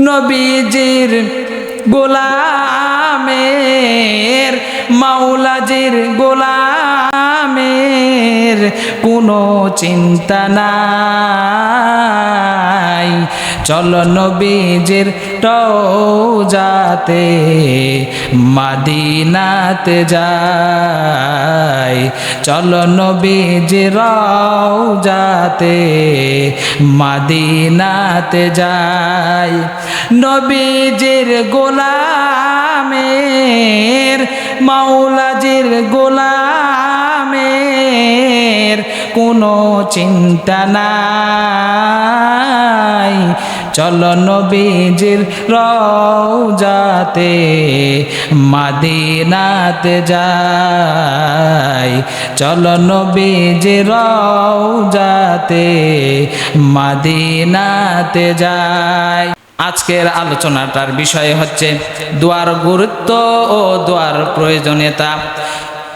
নবীজির গোলামের, মাওলাজির গোলামের কোনো চিন্তা নাই। চলো নবীজির রওজাতে মদিনাতে যাই, চলো নবীজির রওজাতে মদিনাতে যাই। নবীজির গোলামের, মাওলাজির গোলামের কোনো চিন্তা নাই। চলো নবীজির রওজাতে মদিনাতে যাই, চলো নবীজির রওজাতে মদিনাতে যাই। আজকের আলোচনাটার বিষয় হচ্ছে দোয়ার গুরুত্ব ও দোয়ার প্রয়োজনীয়তা।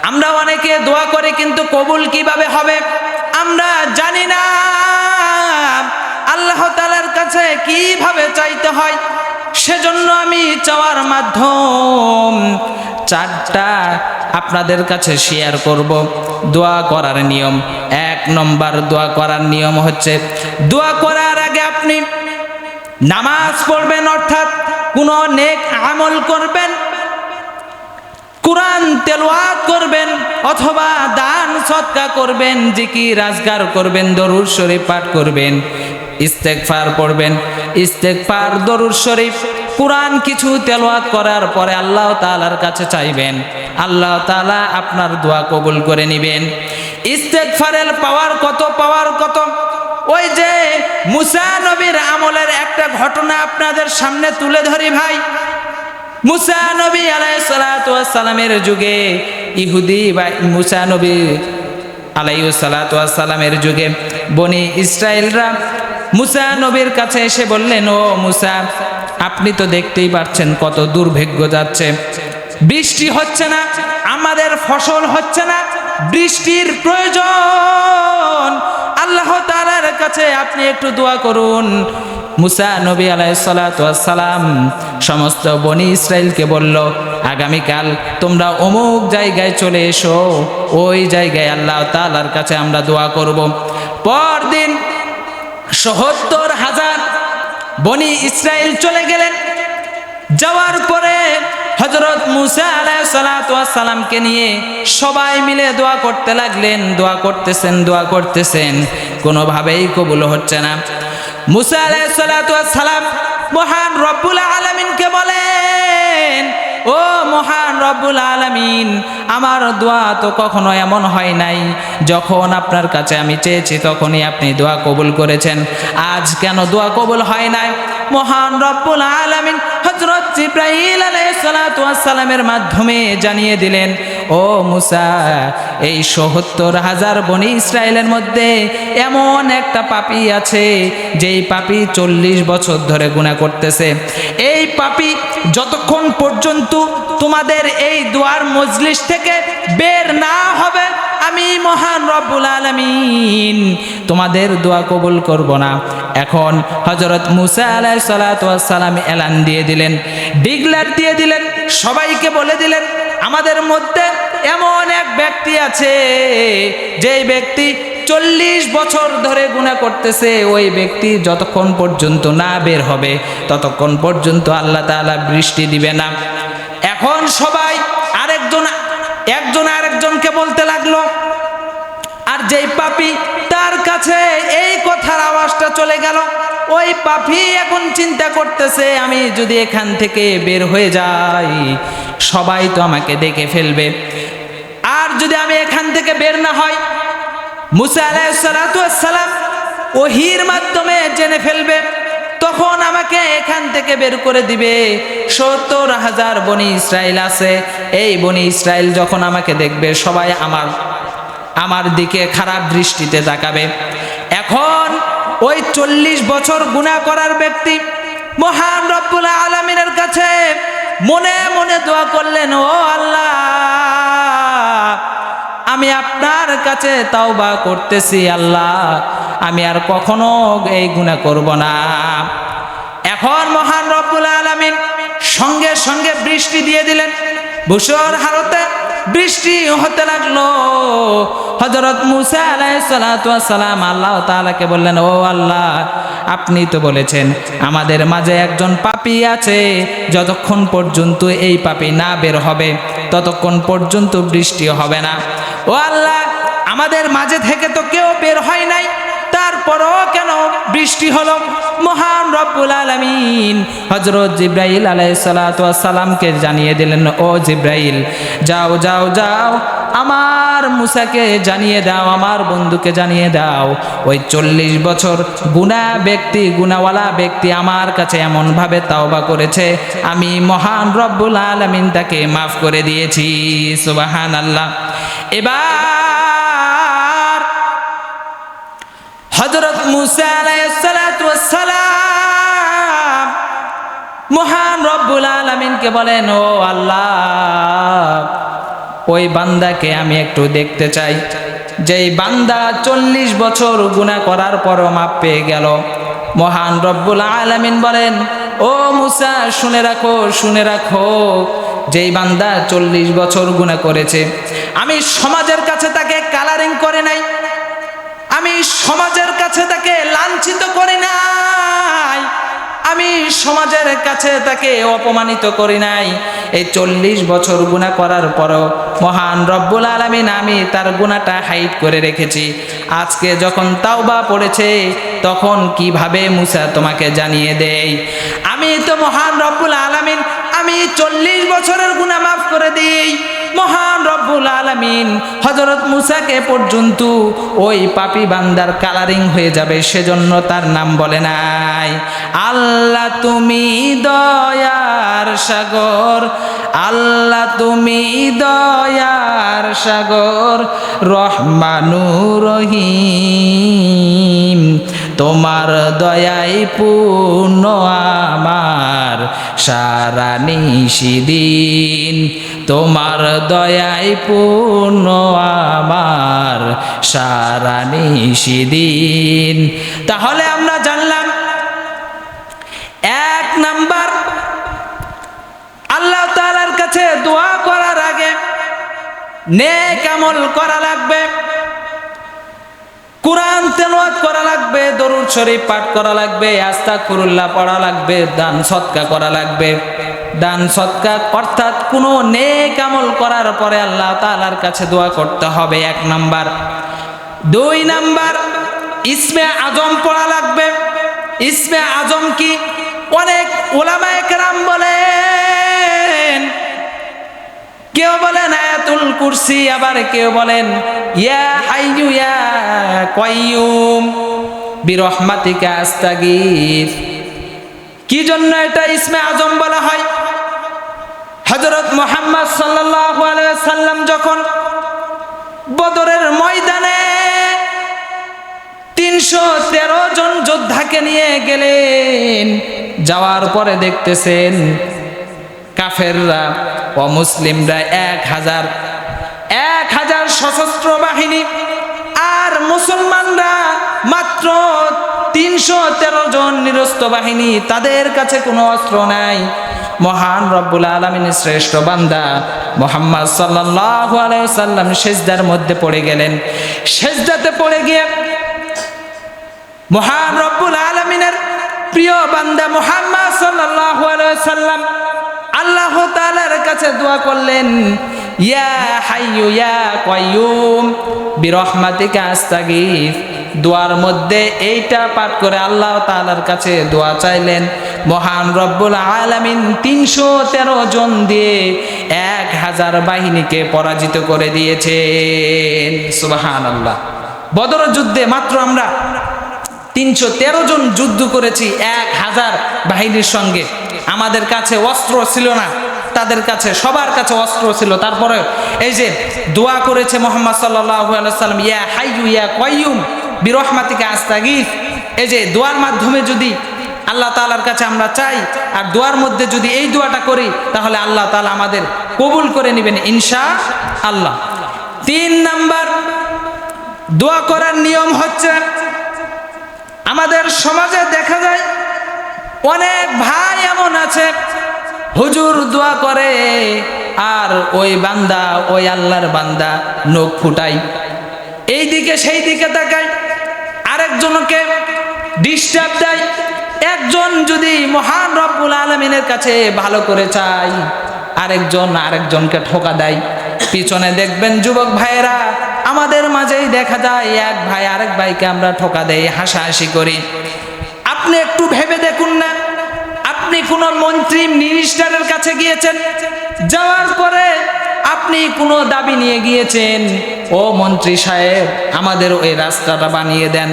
আমরা অনেকে দোয়া করে কিন্তু কবুল কিভাবে হবে আমরা জানি না। আল্লাহ তাআলার কাছে কিভাবে চাইতে হয়, সেজন্য আমি চাওয়ার মাধ্যম চারটা আপনাদের কাছে শেয়ার করব দোয়া করার নিয়ম। 1 নম্বর দোয়া করার নিয়ম হচ্ছে, দোয়া করার আগে আপনি নামাজ পড়বেন, অর্থাৎ কোনো নেক আমল করবেন, কুরআন তেলাওয়াত করবেন, অথবা দান সদকা করবেন, জিকির আজকার করবেন, দরুদ শরীফ পাঠ করবেন, ইস্তেগফার পড়বেন। ইস্তেগফার, দরুদ শরীফ, কুরআন কিছু তেলাওয়াত করার পরে আল্লাহ তাআলার কাছে চাইবেন, আল্লাহ তাআলা আপনার দোয়া কবুল করে নেবেন। ইস্তেগফারের পাওয়ার কত! ওই যে মুসা নবীর আমলের একটা ঘটনা আপনাদের সামনে তুলে ধরি ভাই। মুসা নবী আলাইহিস সালাতু ওয়াস সালামের যুগে, ইহুদি বা মুসা নবী আলাইহিস সালাতু ওয়াস সালামের যুগে বনি ইসরাইলরা মুসা নবীর কাছে এসে বললেন, ও মুসা, আপনি তো দেখতেই পাচ্ছেন কত দুর্ভিক্ষ যাচ্ছে, বৃষ্টি হচ্ছে না, আমাদের ফসল হচ্ছে না, বৃষ্টির প্রয়োজন, আল্লাহ তাআলার কাছে আপনি একটু দোয়া করুন। মুসা নবী আলাইহিস সালাতু ওয়াস সালাম সমস্ত বনি ইসরাইলকে বলল, আগামীকাল তোমরা অমুক জায়গায় চলে এসো, ওই জায়গায় আল্লাহ তাআলার কাছে আমরা দোয়া করব। পরদিন ৭০,০০০ বনি ইসরাইল চলে গেলেন। যাওয়ার পরে হযরত মুসা আলাইহিস সালাতু ওয়াস সালামকে নিয়ে সবাই মিলে দোয়া করতে লাগলেন। দোয়া করতেছেন, কোনোভাবেই কবুল হচ্ছে না। মুসা আলাইহিস সালাতু ওয়াস সালাম মহান রব্বুল আলামিনকে বলেন, ও মহান রব্বুল আলামিন, আমার দোয়া তো কখনো এমন হয় নাই, যখন আপনার কাছে আমি চেয়েছি তখনই আপনি দোয়া কবুল করেছেন, আজ কেন দোয়া কবুল হয় নাই? মহান রব্বুল আলামিন হযরত জিবরাইল আলাইহিস সালাতু ওয়াস সালামের মাধ্যমে জানিয়ে দিলেন, ও মুসা, এই ৭০,০০০ বনি ইসরাইলের মধ্যে এমন একটা পাপী আছে, যেই পাপী ৪০ বছর ধরে গুনাহ করতেছে। এই পাপী যতক্ষণ পর্যন্ত তোমাদের এই দোয়ার মজলিস থেকে বের না হবে, আমি মহান রব্বুল আলামিন তোমাদের দোয়া কবুল করব না। এখন হযরত মুসা আলাইহিস সালাতু ওয়াস সালাম এলান দিয়ে দিলেন, ডিক্লেয়ার দিয়ে দিলেন, সবাইকে বলে দিলেন, আমাদের মধ্যে এমন এক ব্যক্তি আছে, যেই ব্যক্তি ৪০ বছর ধরে গুনাহ করতেছে, ওই ব্যক্তি যতক্ষণ পর্যন্ত না বের হবে ততক্ষণ পর্যন্ত আল্লাহ তাআলা বৃষ্টি দিবে না। এখন সবাই একজন আরেকজনকে বলতে লাগলো, আর যেই পাপী তার কাছে এই কথার আওয়াজটা চলে গেল, ওই পাপী এখন চিন্তা করতেছে, আমি যদি এখান থেকে বের হয়ে যাই সবাই তো আমাকে দেখে ফেলবে, আর যদি আমি এখান থেকে বের না হই মুসা আলাইহিস সালাতু ওয়াস সালাম ওহীর মাধ্যমে জেনে ফেলবে, তখন আমাকে এখান থেকে বের করে দিবে। ৭০,০০০ বনি ইসরাইল আছে, এই বনি ইসরাইল যখন আমাকে দেখবে সবাই আমার দিকে খারাপ দৃষ্টিতে তাকাবে। এখন ওই ৪০ বছর গুনাহ করার ব্যক্তি মহান রব্বুল আলামিনের কাছে মনে মনে দোয়া করলেন, ও আল্লাহ, আমি আপনার কাছে তাওবা করতেছি, আল্লাহ, আমি আর কখনো এই গুনাহ করব না। এখন মহান দিয়ে দিলেন। ধূসর হালতে বৃষ্টি হতে লাগলো। হযরত মূসা আলাইহিস সালাতু ওয়াস সালাম আল্লাহ তাআলাকে বললেন, ও আল্লাহ, আপনি তো বলেছেন আমাদের মাঝে একজন পাপী আছে, যতক্ষণ পর্যন্ত এই পাপী না বের হবে ততক্ষণ পর্যন্ত বৃষ্টি হবে না। ও আল্লাহ, আমাদের মাঝে থেকে তো কেউ বের হয় নাই, তারপরও কেন বৃষ্টি হলো? মহান রব্বুল আলামিন হযরত জিবরাইল আলাইহিস সালাতু ওয়াস সালামকে জানিয়ে দিলেন, ও জিবরাইল, যাও যাও যাও, আমার মূসাকে জানিয়ে দাও, আমার বন্ধুকে জানিয়ে দাও, ওই 40 বছর গুনাহওয়ালা ব্যক্তি আমার কাছে এমন ভাবে তাওবা করেছে, আমি মহান রব্বুল আলামিন তাকে মাফ করে দিয়েছি। সুবহানাল্লাহ। এবার হযরত মূসা আলাইহিস সালাতু ওয়াস সালাম মহান রব্বুল আলামিনকে বলেন, ও আল্লাহ, ওই বান্দাকে আমি একটু দেখতে চাই, যেই বান্দা 40 বছর গুনাহ করার পরও মাপ পেয়ে গেল। মহান রব্বুল আলামিন বলেন, ও মূসা, শুনে রাখো, শুনে রাখো, যেই বান্দা 40 বছর গুনাহ করেছে, আমি সমাজের কাছে তাকে কালারিং করে নাই, আমি সমাজের কাছে তাকে লাঞ্ছিত করি নাই, আমি সমাজের কাছে তাকে অপমানিত করি নাই। এই 40 বছর গুনাহ করার পরও মহান রব্বুল আলামিন আমি তার গুনাহটা হাইড করে রেখেছি। আজকে যখন তাওবা পড়েছে তখন কিভাবে মূসা তোমাকে জানিয়ে দেই? আমি তো মহান রব্বুল আলামিন, আমি 40 বছরের গুনাহ মাফ করে দিই। মহান রব্বুল আলামিন হযরত মূসাকে পর্যন্ত ওই পাপী বান্দার কালারিং হয়ে যাবে সেজন্য তার নাম বলে নাই। আল্লাহ তুমি দয়ার সাগর, আল্লাহ তুমি দয়ার সাগর, রহমানুর রহিম, তোমার দয়ায় পূর্ণ আমার সারা নিশিদিন, তোমার দয়ায় পূর্ণ আমার সারা নিশিদিন। তাহলে আমরা জানলাম, 1 নাম্বার, আল্লাহ তাআলার কাছে দোয়া করার আগে নেক আমল করা লাগবে, কোরআন তেলাওয়াত করা লাগবে, দরুদ শরীফ পাঠ করা লাগবে, আস্তাগফিরুল্লাহ পড়া লাগবে, দান সদকা করা লাগবে। দান সদকা অর্থাৎ কোনো নেক আমল করার পরে আল্লাহ তাআলার কাছে দোয়া করতে হবে, 1 নাম্বার। 2 নাম্বার, ইসমে আজম পড়া লাগবে। ইসমে আজম কি? অনেক উলামায়ে কেরাম বলেন, কেউ বলেন আয়াতুল কুরসি, আবার কেউ বলেন ইয়া হাইয়ু ইয়া কাইয়ুম বিরহমাতিকা আস্তাগীথ। কি জন্য এটা ইসমে আজম বলা হয়? হযরত মুহাম্মদ সাল্লাল্লাহু আলাইহি ওয়াসাল্লাম যখন বদরের ময়দানে 313 জন যোদ্ধাকে নিয়ে গেলেন, যাওয়ার পরে দেখতেছেন কাফেররা ও মুসলিমরা 1000 সশস্ত্র বাহিনী, আর মুসলমানরা মাত্র 313 জন নিরস্ত্র বাহিনী, তাদের কাছে কোনো অস্ত্র নাই। মহান রব্বুল আলামিনের শ্রেষ্ঠ বান্দা মুহাম্মদ সাল্লাল্লাহু আলাইহি ওয়াসাল্লাম সিজদার মধ্যে পড়ে গেলেন। সিজদাতে পড়ে গিয়ে মহান রব্বুল আলামিনের প্রিয় বান্দা মুহাম্মদ সাল্লাল্লাহু আলাইহি ওয়াসাল্লাম আল্লাহ তাআলার কাছে দোয়া করলেন, ইয়া হাইয়ু ইয়া কাইয়ুম বিরহমাতিকা আস্তাগীথ। দোয়ার মধ্যে এইটা পাঠ করে আল্লাহ তাআলার কাছে দোয়া চাইলেন। মহান রব্বুল আলামিন 313 জন দিয়ে 1000 বাহিনীকে পরাজিত করে দিয়েছেন। সুবহানাল্লাহ। বদর যুদ্ধে মাত্র আমরা 313 জন যুদ্ধ করেছি 1000 বাহিনীর সঙ্গে। আমাদের কাছে অস্ত্র ছিল না, তাদের কাছে সবার কাছে অস্ত্র ছিল। তারপরে এই যে দোয়া করেছে মুহাম্মদ সাল্লাল্লাহু আলাইহি ওয়াসাল্লাম, ইয়া হাইয়ু ইয়া কাইয়ুম বিরহমাতিকা আস্তাগীথ। এই যে দোয়ার মাধ্যমে যদি আল্লাহ তাআলার কাছে আমরা চাই আর দোয়ার মধ্যে যদি এই দোয়াটা করি, তাহলে আল্লাহ তাআলা আমাদের কবুল করে নেবেন ইনশাআল্লাহ। 3 নাম্বার দোয়া করার নিয়ম হচ্ছে, আমাদের সমাজে দেখা যায় অনেক ভাই এমন আছে হুজুর দোয়া করে আর ওই বান্দা, ওই আল্লাহর বান্দা নখ ফুটাই, এই দিকে সেই দিকে তাকায়, আরেকজনকে ডিস্টার্ব দেয়। একজন যদি মহান রব্বুল আলামিনের কাছে ভালো করে চায়, আরেকজন আরেকজনকে ঠোকা দেয়। পিছনে দেখবেন যুবক ভাইয়েরা, আমাদের মাঝেই দেখা যায় এক ভাই আরেক ভাইকে আমরা ঠোকা দেই, হাসাহাসি করি। আপনি একটু ভেবে দেখুন না, আপনি কোনো মন্ত্রী মিনিস্টারের কাছে গিয়েছেন, যাওয়ার পরে আপনি কোনো দাবি নিয়ে গিয়েছেন, ও মন্ত্রী সাহেব আমাদের ওই রাস্তাটা বানিয়ে দেন।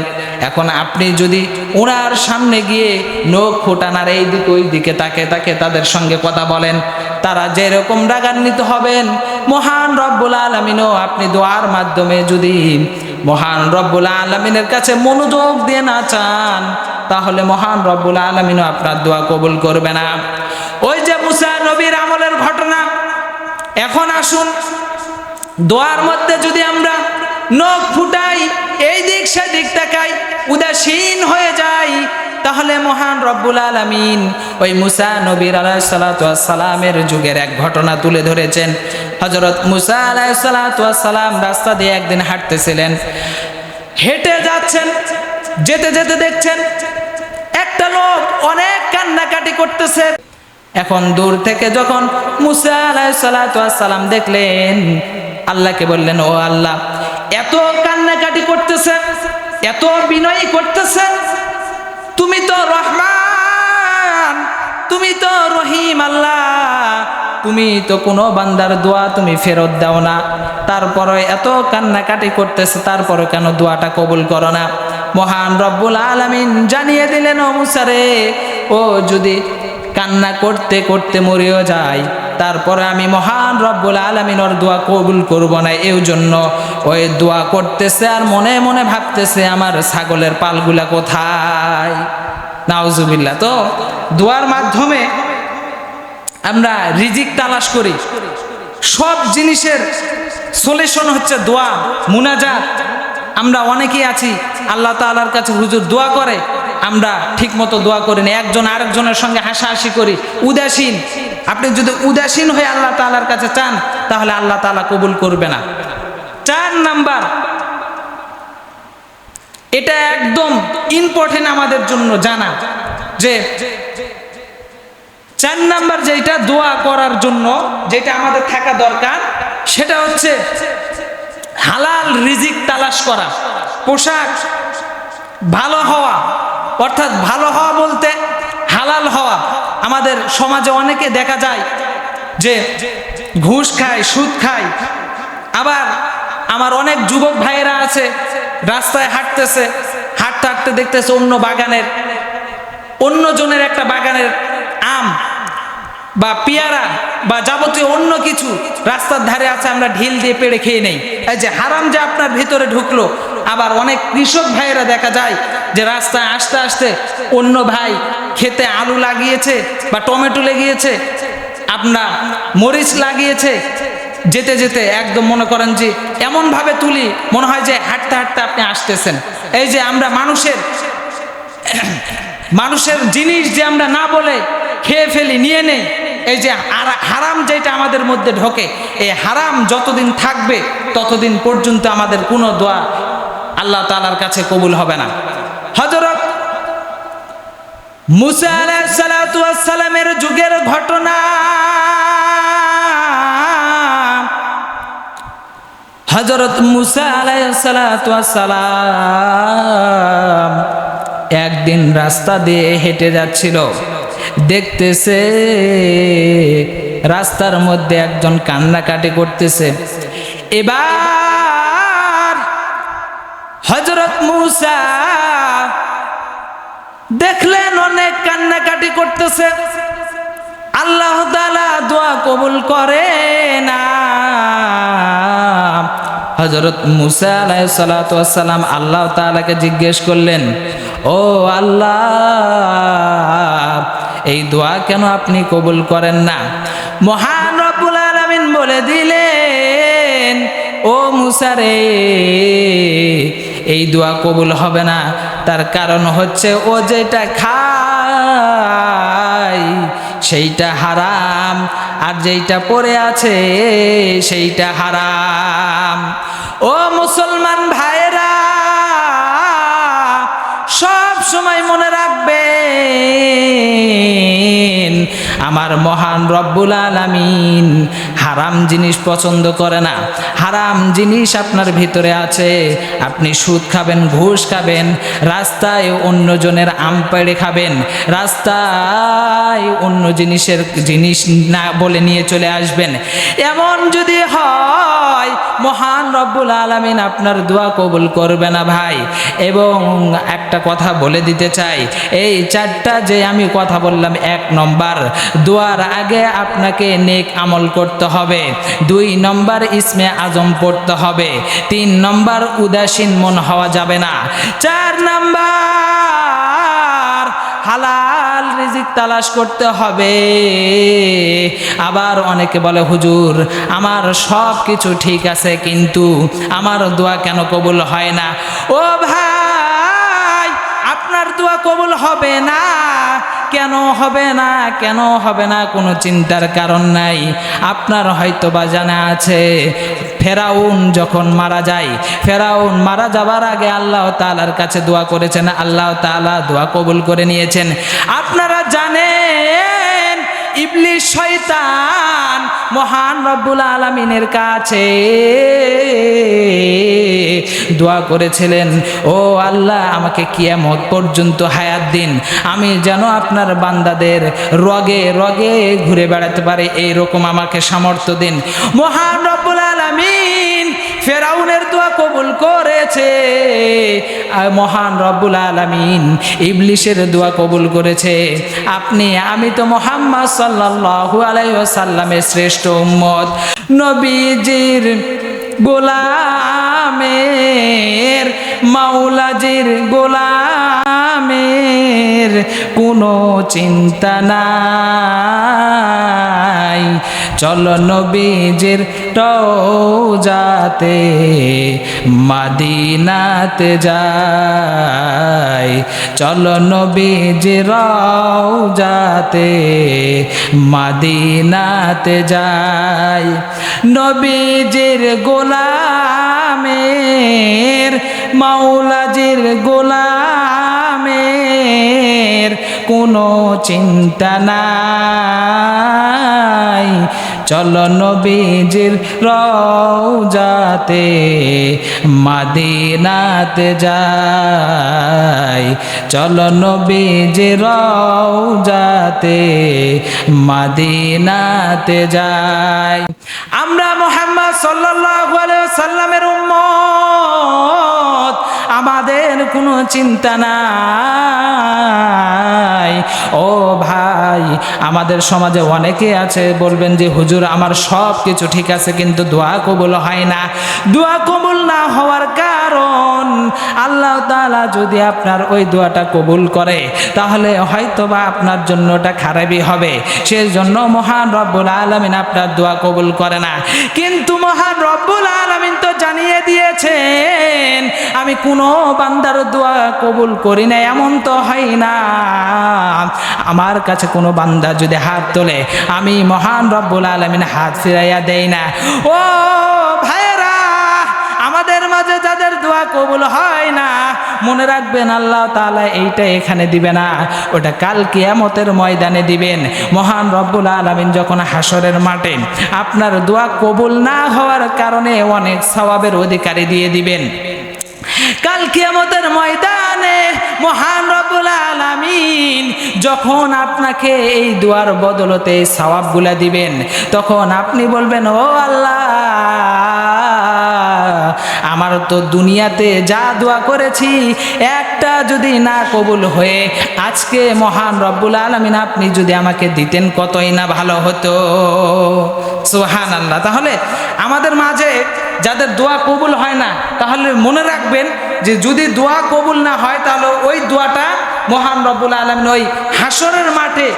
এখন আপনি যদি ওনার সামনে গিয়ে নখ ফোটানার এই দিকে ওই দিকে তাকে তাকে তাদের সঙ্গে কথা বলেন, তারা যেরকম রাগান্বিত হবেন, মহান রব্বুল আলামিনও আপনি দোয়ার মাধ্যমে যদি মহান রব্বুল আলামিনের কাছে মনোযোগ দিয়ে না চান, তাহলে মহান রব্বুল আলামিনও আপনার দোয়া কবুল করবে না। ওই যে মুসা নবীর আমলের ঘটনা। এখন আসুন, দোয়ার মধ্যে যদি আমরা নখ ফুটাই, এই দিক সেদিক তাকাই, উদাসীন হয়ে যাই, তাহলে মহান রব্বুল আলামিন ওই মুসা নবীর আলাইহিস সালাতু ওয়াস সালামের যুগের এক ঘটনা তুলে ধরেছেন। হযরত মুসা আলাইহিস সালাতু ওয়াস সালাম রাস্তা দিয়ে একদিন হাঁটতেছিলেন, হেঁটে যাচ্ছেন, যেতে যেতে দেখছেন একটা লোক অনেক কান্নাকাটি করতেছে। এখন দূর থেকে যখন মুসা আলাইহিস সালাতু ওয়াস সালাম দেখলেন, আল্লাহকে বললেন, ও আল্লাহ, এত কান্নাকাটি করতেছে, এত বিনয় করতেছে, তুমি তো রহমান, তুমি তো রহিম, আল্লাহ তুমি তো কোনো বান্দার দোয়া তুমি ফেরত দাও না, তারপরে এত কান্নাকাটি করতেছে, তারপরে কেন দোয়াটা কবুল করো না? মহান রব্বুল আলামিন জানিয়ে দিলেন, ও মুসা রে, ও যদি কান্না করতে করতে মরেও যায়, তারপরে আমি মহান রব্বুল আলামিন ওর দোয়া কবুল করব না। এই জন্য ওই দোয়া করতেছে আর মনে মনে ভাবতেছে আমার ছাগলের পালগুলা কোথায়। নাউজুবিল্লাহ। তো দোয়ার মাধ্যমে আমরা রিজিক তালাশ করি। সব জিনিসের সলিউশন হচ্ছে দোয়া, মুনাজাত। আমরা অনেকেই আছি আল্লাহ তাআলার কাছে হুজুর দোয়া করে, আমরা ঠিক মতো দোয়া করি না, একজন আরেকজনের সঙ্গে হাসাহাসি করি, উদাসীন। আপনি যদি উদাসীন হয়ে আল্লাহ তাআলার কাছে চান, তাহলে আল্লাহ তাআলা কবুল করবে না। 4 নাম্বার, এটা একদম ইম্পর্টেন্ট আমাদের জন্য জানা, যে 4 নাম্বার যেটা দোয়া করার জন্য যেটা আমাদের থাকা দরকার, সেটা হচ্ছে হালাল রিজিক তালাশ করা। পোশাক ভালো হওয়া, অর্থাৎ ভালো হওয়া বলতে হালাল হওয়া। আমাদের সমাজে অনেকে দেখা যায় যে ঘুষ খায়, সুদ খায়। আবার আমার অনেক যুবক ভাইয়েরা আছে, রাস্তায় হাঁটতেছে, হাঁটতে হাঁটতে দেখতেছে অন্য বাগানের, অন্য জনের একটা বাগানের আম বা পেয়ারা বা যাবতীয় অন্য কিছু রাস্তার ধারে আছে, আমরা ঢিল দিয়ে পেড়ে খেয়ে নেই। এই যে হারাম যে আপনার ভিতরে ঢুকলো। আবার অনেক কৃষক ভাইয়েরা দেখা যায় যে রাস্তায় আসতে আসতে অন্য ভাই খেতে আলু লাগিয়েছে বা টমেটো লাগিয়েছে, আপনার মরিচ লাগিয়েছে, যেতে যেতে একদম মনে করেন যে এমনভাবে তুলি মনে হয় যে হাঁটতে হাঁটতে আপনি আসতেছেন। এই যে আমরা মানুষের জিনিস যে আমরা না বলে খেয়ে ফেলি, নিয়ে নেই। এই যে হারাম যেটা আমাদের মধ্যে ঢোকে, এই হারাম যতদিন থাকবে ততদিন পর্যন্ত আমাদের কোনো দোয়া আল্লাহ তাআলার কাছে কবুল হবে না। হযরত মুসা আলাইহিস সালাতু ওয়াস সালামের যুগের ঘটনা। হযরত মুসা আলাইহিস সালাতু ওয়াস সালাম একদিন রাস্তা দিয়ে হেঁটে যাচ্ছিল, দেখতেছে রাস্তার মধ্যে একজন কান্নাকাটি করতেছে। এবার হযরত মুসা দেখলেন অনেক কান্নাকাটি করতেছে, আল্লাহ তাআলা দোয়া কবুল করে না। হযরত মুসা আলাইহিস সালাতু ওয়াস সালাম আল্লাহ তাআলাকে জিজ্ঞেস করলেন, ও আল্লাহ, এই দোয়া কেন আপনি কবুল করেন না? মহান রব্বুল আলামিন বলে দিলেন, ও মুসা রে, এই দোয়া কবুল হবে না, তার কারণ হচ্ছে ও যেটা খায় সেইটা হারাম, আর যেইটা পড়ে আছে সেইটা হারাম। ও মুসলমান ভাইরা, সব সময় মনে রাখবেন আমার মহান রব্বুল আলামিন হারাম জিনিস পছন্দ করে না। হারাম জিনিস আপনার ভিতরে আছে, আপনি সুদ খাবেন, ঘুষ খাবেন, রাস্তায় অন্যজনের আম পেড়ে খাবেন, রাস্তায় অন্য জিনিস না বলে নিয়ে চলে আসবেন। এমন যদি হয় মহান রব্বুল আলামিন আপনার দোয়া কবুল করবে না ভাই। এবং একটা কথা বলে দিতে চাই, এই চারটা যে আমি কথা বললাম, 1 নম্বর দোয়ার আগে আপনাকে নেক আমল করতে হবে, 2 নম্বর ইসমে আজম পড়তে হবে, 3 নম্বর উদাসীন মন হওয়া যাবে না, 4 নম্বর হালাল রিজিক তালাশ করতে হবে। আবার অনেকে বলে হুজুর আমার সব কিছু ঠিক আছে কিন্তু আমার দোয়া কেন কবুল হয় না? ও ভাই, আপনার দোয়া কবুল হবে না। কেন হবে না? কেন হবে না কোনো চিন্তার কারণ নাই। আপনার হয়তো বা জানা আছে ফেরাউন যখন মারা যায়, ফেরাউন মারা যাবার আগে আল্লাহ তাআলার কাছে দোয়া করেছেন, আল্লাহ তাআলা দোয়া কবুল করে নিয়েছেন। আপনারা জানেন ইবলিস শয়তান মহান রব্বুল আলামিনের কাছে দোয়া করেছিলেন, ও আল্লাহ আমাকে কিয়ামত পর্যন্ত হায়াত দিন, আমি যেন আপনার বান্দাদের রগে রগে ঘুরে বেড়াতে পারি, এইরকম আমাকে সামর্থ্য দিন। মহান রব্বুল আলামিন ফেরাউনের দোয়া কবুল করেছে, আর মহান রব্বুল আলামিন ইবলিসের দোয়া কবুল করেছে। আমি তো মুহাম্মদ সাল্লাল্লাহু আলাইহি ওয়াসাল্লামের শ্রেষ্ঠ উম্মত, নবীজির গোলামের, মাওলাজির গোলামের কোনো চিন্তা নাই। চলো নবীজির রওজাতে মদিনাতে যাই, চলো নবীজির রওজাতে মদিনাতে যাই। নবীজির গোলামের, মাওলাজির গোলামের কোনো চিন্তা নাই। চলো নবীজির রওজাতে মদিনাতে যাই, চলো নবীজির রওজাতে মদিনাতে যাই। আমরা মুহাম্মদ সাল্লাল্লাহু আলাইহি ওয়াসাল্লামের উম্মত, আমাদের কোনো চিন্তা নাই। ও ভাই, আমাদের সমাজে অনেকে আছে বলবেন যে হুজুর আমার সব কিছু ঠিক আছে কিন্তু দোয়া কবুল হয় না। দোয়া কবুল না হওয়ার কারণ আল্লাহ তাআলা যদি আপনার ওই দোয়াটা কবুল করে তাহলে হয়তোবা আপনার জন্য ওটা খারাপই হবে, সেজন্য মহান রব্বুল আলামিন আপনার দোয়া কবুল করে না। কিন্তু মহান রব্বুল আলামিন তো জানিয়ে দিয়েছেন আমি কোনো বান্দার দোয়া কবুল করি না, এমন তো হয় না। আমার কাছে কোনো বান্দা যদি হাত তোলে আমি মহান রব্বুল আলামিন হাত ফিরাইয়া দেই না। ও ভাইরা, আমাদের মাঝে যাদের দোয়া কবুল হয় না মনে রাখবেন আল্লাহ তাআলা এইটা এখানে দিবে না, ওটা কাল কিয়ামতের ময়দানে দিবেন। মহান রব্বুল আলামিন যখন হাসরের মাঠে আপনার দোয়া কবুল না হওয়ার কারণে অনেক সওয়াবের অধিকারী দিয়ে দিবেন। কাল কিয়ামতের ময়দানে মহান রব্বুল আলামিন যখন আপনাকে এই দোয়ার বদলতে সওয়াবগুলা দিবেন তখন আপনি বলবেন, ও আল্লাহ আমার তো দুনিয়াতে যা দোয়া করেছি একটা যদি না কবুল হয়ে আজকে মহান রব্বুল আলামিন আপনি যদি আমাকে দিতেন কতই না ভালো হতো। সুবহানাল্লাহ। তাহলে আমাদের মাঝে যাদের দোয়া কবুল হয় না তাহলে মনে রাখবেন যে যদি দোয়া কবুল না হয় তাহলে ওই দোয়াটা মহান রব্বুল আলামিন ওই হাসরের মাঠে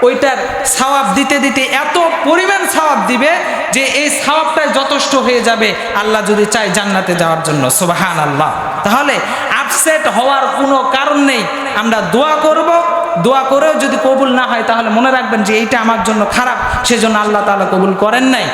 ওইটার সওয়াব দিতে দিতে এত পরিমাণ সওয়াব দিবে যে এই সওয়াবটা যথেষ্ট হয়ে যাবে আল্লাহ যদি চায় জান্নাতে যাওয়ার জন্য। সুবহানাল্লাহ। তাহলে আপসেট হওয়ার কোনো কারণ নেই, আমরা দোয়া করব দোয়া করেও যদি কবুল না হয় তাহলে মনে রাখবেন যে এইটা আমার জন্য খারাপ, সেজন্য আল্লাহ তাআলা কবুল করেন নাই।